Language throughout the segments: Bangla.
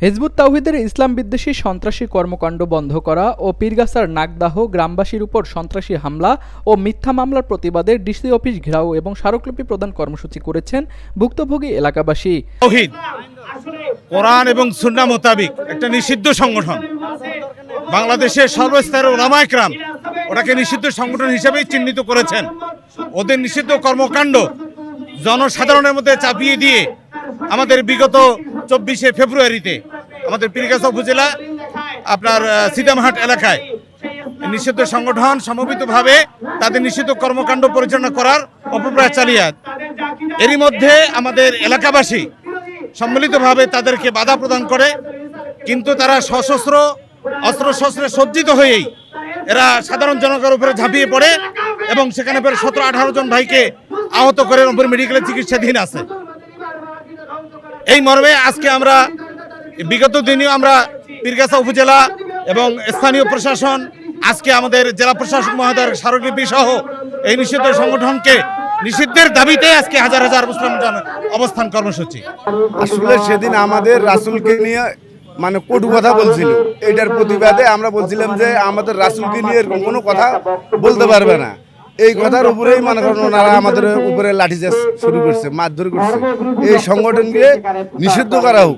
হিজবুত তাওহীদের ইসলাম বিদ্বেষী সন্ত্রাসী কর্মকাণ্ড বন্ধ করা ও পীরগাছার নাগদাহ গ্রামবাসীর উপর সন্ত্রাসী হামলা ও মিথ্যা মামলার প্রতিবাদে ডিসি অফিস ঘেরাও এবং স্মারকলিপি প্রদান কর্মসূচি করেছেন ভুক্তভোগী এলাকাবাসী। তাওহীদ কোরআন এবং সুন্নাহ মোতাবেক একটা নিষিদ্ধ সংগঠন, বাংলাদেশের সর্বস্তরের ওলামায়ে কেরাম ওটাকে নিষিদ্ধ সংগঠন হিসেবেই চিহ্নিত করেছেন। ওদের নিষিদ্ধ কর্মকাণ্ড জনসাধারণের মধ্যে চাপিয়ে দিয়ে আমাদের বিগত 24শে ফেব্রুয়ারিতে আমাদের পীরগাছা উপজেলা আপনার সিদামহাট এলাকায় নিষিদ্ধ সংগঠন সমবেতভাবে তাদের নিষিদ্ধ কর্মকাণ্ড পরিচালনা করার অপপ্রয়াস চালিয়ে, এরই মধ্যে আমাদের এলাকাবাসী সম্মিলিতভাবে তাদেরকে বাধা প্রদান করে, কিন্তু তারা সশস্ত্র অস্ত্রশস্ত্রে সজ্জিত হয়েই এরা সাধারণ জনগণের উপরে ঝাঁপিয়ে পড়ে এবং সেখানে প্রায় 17-18 জন ভাইকে আহত করে মেডিকেলে চিকিৎসাধীন আছে। এই মর্মে আজকে আমরা বিগত দিনেও আমরা পীরগাছা উপজেলা এবং স্থানীয় প্রশাসন আজকে আমাদের জেলা প্রশাসক মহোদয়ের স্মারকলিপি সহ এই নিষিদ্ধ সংগঠনকে নিষিদ্ধের দাবিতে আজকে হাজার হাজার মুসলিম অবস্থান কর্মসূচি। আসলে সেদিন আমাদের রাসূলকে নিয়ে মানে কটু কথা বলছিল, এটার প্রতিবাদে আমরা বলছিলাম যে আমাদের রাসূলকে নিয়ে এরকম কোনো কথা বলতে পারবে না। এই কথার উপরেই মনে করেন ওনারা আমাদের উপরে লাঠিচার্জ শুরু করছে, মারধর করছে। এই সংগঠনকে নিষিদ্ধ করা হোক।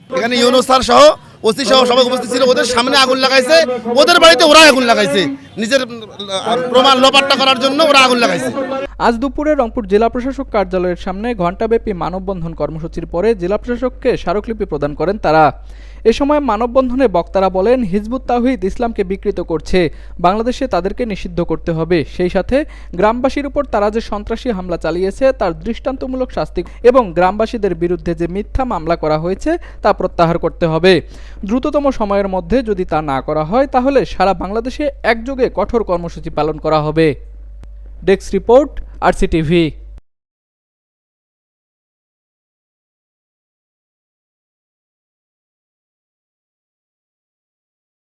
এখানে ইউনুস স্যার সহ ওসি সহ সবাই উপস্থিত ছিল, ওদের সামনে আগুন লাগাইছে, ওদের বাড়িতে ওরা আগুন লাগাইছে, নিজের প্রমাণ লোপাট্টা করার জন্য ওরা আগুন লাগাইছে। আজ দুপুরে রংপুর জেলা প্রশাসক কার্যালয়ের সামনে ঘণ্টাব্যাপী মানববন্ধন কর্মসূচির পরে জেলা প্রশাসককে স্মারকলিপি প্রদান করেন তারা। এ সময় মানববন্ধনে বক্তারা বলেন, হিজবুত তাওহীদ ইসলামকে বিকৃত করছে, বাংলাদেশে তাদেরকে নিষিদ্ধ করতে হবে। সেই সাথে গ্রামবাসীর উপর তারা যে সন্ত্রাসী হামলা চালিয়েছে তার দৃষ্টান্তমূলক শাস্তি এবং গ্রামবাসীদের বিরুদ্ধে যে মিথ্যা মামলা করা হয়েছে তা প্রত্যাহার করতে হবে। দ্রুততম সময়ের মধ্যে যদি তা না করা হয় তাহলে সারা বাংলাদেশে একযোগে কঠোর কর্মসূচি পালন করা হবে। Desk report, RCTV।